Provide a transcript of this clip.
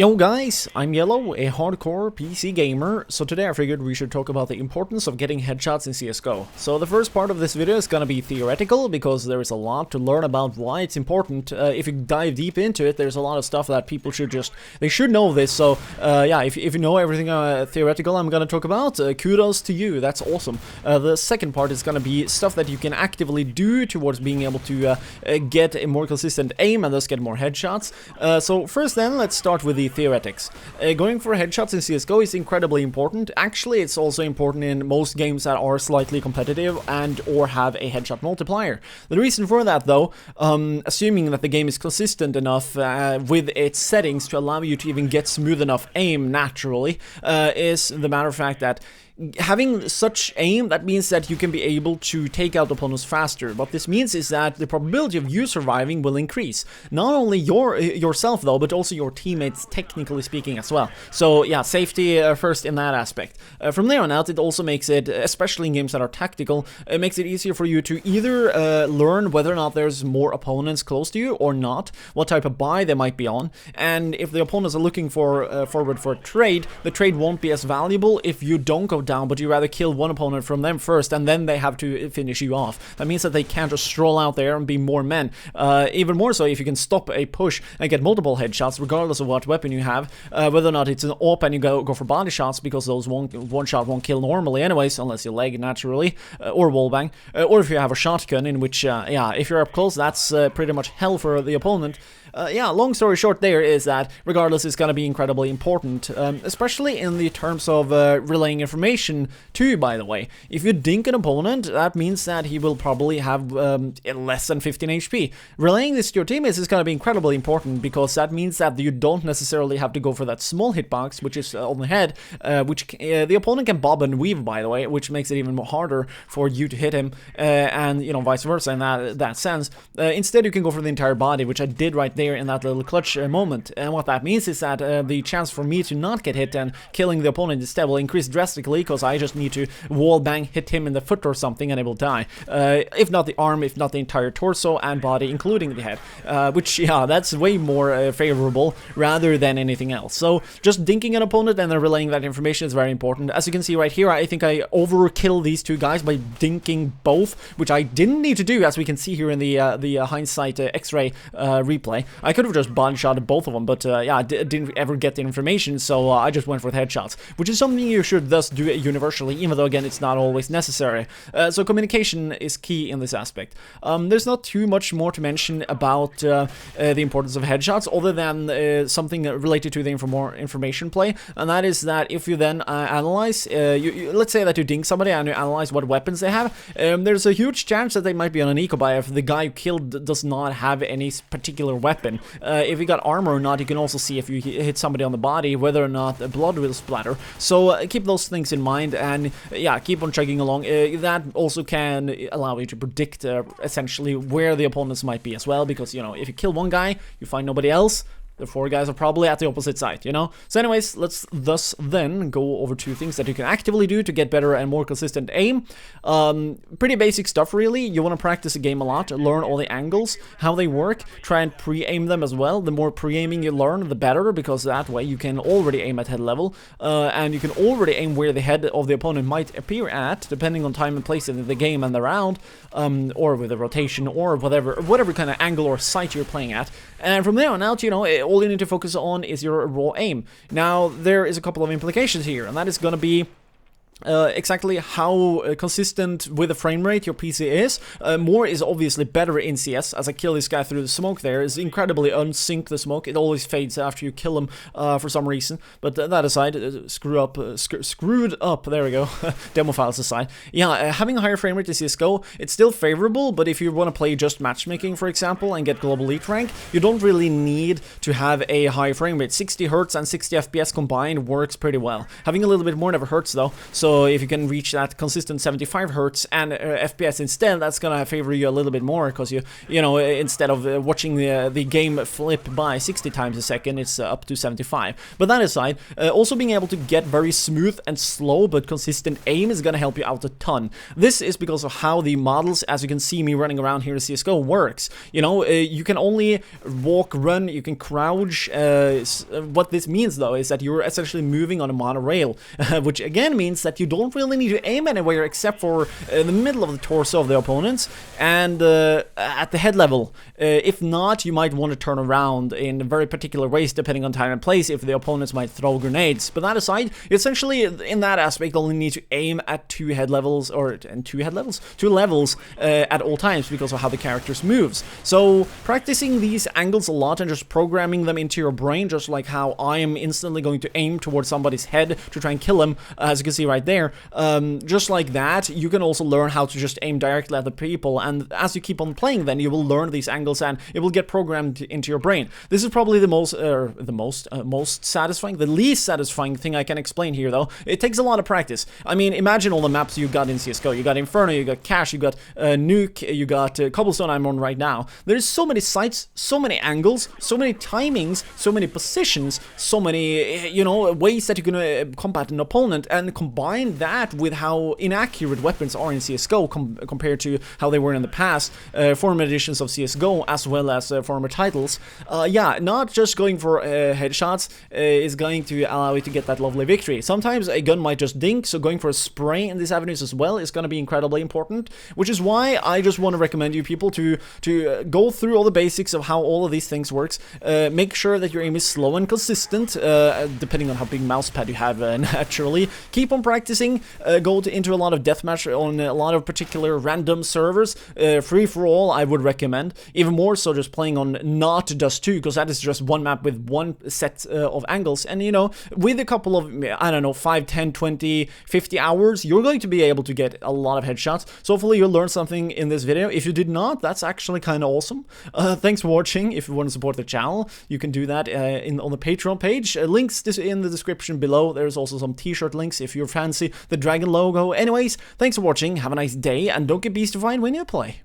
Yo guys, I'm Yellow, a hardcore PC gamer, so today I figured we should talk about the importance of getting headshots in CSGO. So the first part of this video is gonna be theoretical, because there is a lot to learn about why it's important. If you dive deep into it, there's a lot of stuff that people should they should know this, so yeah, if you know everything theoretical I'm gonna talk about, kudos to you, that's awesome. The second part is gonna be stuff that you can actively do towards being able to get a more consistent aim and thus get more headshots. So first then, let's start with the theoretics. Going for headshots in CSGO is incredibly important. Actually, it's also important in most games that are slightly competitive and or have a headshot multiplier. The reason for that, though, assuming that the game is consistent enough with its settings to allow you to even get smooth enough aim naturally, is the matter of fact that having such aim, that means that you can be able to take out opponents faster. What this means is that the probability of you surviving will increase. Not only yourself though, but also your teammates, technically speaking, as well. So yeah, safety first in that aspect. From there on out, it also makes it, especially in games that are tactical, it makes it easier for you to either learn whether or not there's more opponents close to you or not, what type of buy they might be on, and if the opponents are looking for forward for a trade, the trade won't be as valuable if you don't go down, but you rather kill one opponent from them first, and then they have to finish you off. That means that they can't just stroll out there and be more men. Even more so if you can stop a push and get multiple headshots, regardless of what weapon you have, whether or not it's an AWP and you go for body shots, because those one shot won't kill normally anyways, unless you leg naturally, or wallbang, or if you have a shotgun, in which, yeah, if you're up close, that's pretty much hell for the opponent. Yeah, long story short there is that, regardless, it's going to be incredibly important, especially in the terms of relaying information too, by the way. If you dink an opponent, that means that he will probably have less than 15 HP. Relaying this to your teammates is going to be incredibly important, because that means that you don't necessarily have to go for that small hitbox, which is on the head, which the opponent can bob and weave, by the way, which makes it even more harder for you to hit him, and, you know, vice versa in that sense. Instead, you can go for the entire body, which I did right there in that little clutch moment, and what that means is that the chance for me to not get hit and killing the opponent instead will increase drastically, because I just need to wall bang, hit him in the foot or something, and he will die. If not the arm, if not the entire torso and body, including the head, which, yeah, that's way more favorable rather than anything else. So just dinking an opponent and then relaying that information is very important. As you can see right here, I think I overkill these two guys by dinking both, which I didn't need to do, as we can see here in the hindsight X-ray replay. I could have just body shotted both of them, but yeah, I didn't ever get the information, so I just went for headshots, which is something you should thus do universally, even though, again, it's not always necessary. So communication is key in this aspect. There's not too much more to mention about the importance of headshots, other than something related to the information play, and that is that if you then analyze, let's say that you dink somebody and you analyze what weapons they have, there's a huge chance that they might be on an eco buy if the guy you killed does not have any particular weapon. If you got armor or not, you can also see if you hit somebody on the body, whether or not blood will splatter. So keep those things in mind, and yeah, keep on chugging along. That also can allow you to predict essentially where the opponents might be as well, because, you know, if you kill one guy, you find nobody else, the four guys are probably at the opposite side, you know? So anyways, let's thus then go over to things that you can actively do to get better and more consistent aim. Pretty basic stuff, really. You want to practice a game a lot, learn all the angles, how they work, try and pre-aim them as well. The more pre-aiming you learn, the better, because that way you can already aim at head level, and you can already aim where the head of the opponent might appear at, depending on time and place in the game and the round, or with a rotation, or whatever kind of angle or sight you're playing at. And from there on out, you know, all you need to focus on is your raw aim. Now, there is a couple of implications here, and that is going to be exactly how consistent with the frame rate your PC is. More is obviously better in CS. As I kill this guy through the smoke there, is incredibly unsync the smoke. It always fades after you kill him for some reason. But that aside, screwed up, there we go, demo files aside. Yeah, having a higher frame rate in CSGO, it's still favorable, but if you want to play just matchmaking, for example, and get global elite rank, you don't really need to have a high frame rate. 60 Hz and 60 FPS combined works pretty well. Having a little bit more never hurts though, so So if you can reach that consistent 75 hertz and FPS instead, that's gonna favor you a little bit more, because you know, instead of watching the game flip by 60 times a second, it's up to 75. But that aside, also being able to get very smooth and slow but consistent aim is gonna help you out a ton. This is because of how the models, as you can see me running around here in CSGO, works. You know, you can only walk, run, you can crouch. What this means though is that you're essentially moving on a monorail, which again means that you don't really need to aim anywhere except for the middle of the torso of the opponents and at the head level. If not, you might want to turn around in very particular ways depending on time and place if the opponents might throw grenades. But that aside, essentially in that aspect only need to aim at two levels at all times because of how the characters moves. So practicing these angles a lot and just programming them into your brain, just like how I am instantly going to aim towards somebody's head to try and kill him, as you can see right there, just like that, you can also learn how to just aim directly at the people, and as you keep on playing then you will learn these angles and it will get programmed into your brain. This is probably the least satisfying thing I can explain here though. It takes a lot of practice. I mean, imagine all the maps you got in CSGO. You got Inferno, you got Cache, you got Nuke, you got Cobblestone I'm on right now. There's so many sights, so many angles, so many timings, so many positions, so many, you know, ways that you're gonna combat an opponent, and combine that with how inaccurate weapons are in CSGO compared to how they were in the past, former editions of CSGO as well as former titles. Yeah, not just going for headshots is going to allow you to get that lovely victory. Sometimes a gun might just dink, so going for a spray in these avenues as well is going to be incredibly important, which is why I just want to recommend you people to go through all the basics of how all of these things works. Make sure that your aim is slow and consistent, depending on how big mouse pad you have naturally. Keep on practicing, go into a lot of deathmatch on a lot of particular random servers. Free for all I would recommend, even more so just playing on not Dust 2, because that is just one map with one set of angles, and you know, with a couple of, I don't know, 5, 10, 20, 50 hours, you're going to be able to get a lot of headshots. So hopefully you'll learn something in this video. If you did not, that's actually kind of awesome. Thanks for watching. If you want to support the channel, you can do that on the Patreon page. Links in the description below. There's also some t-shirt links if you fancy the dragon logo. Anyways, thanks for watching, have a nice day, and don't get beastified when you play.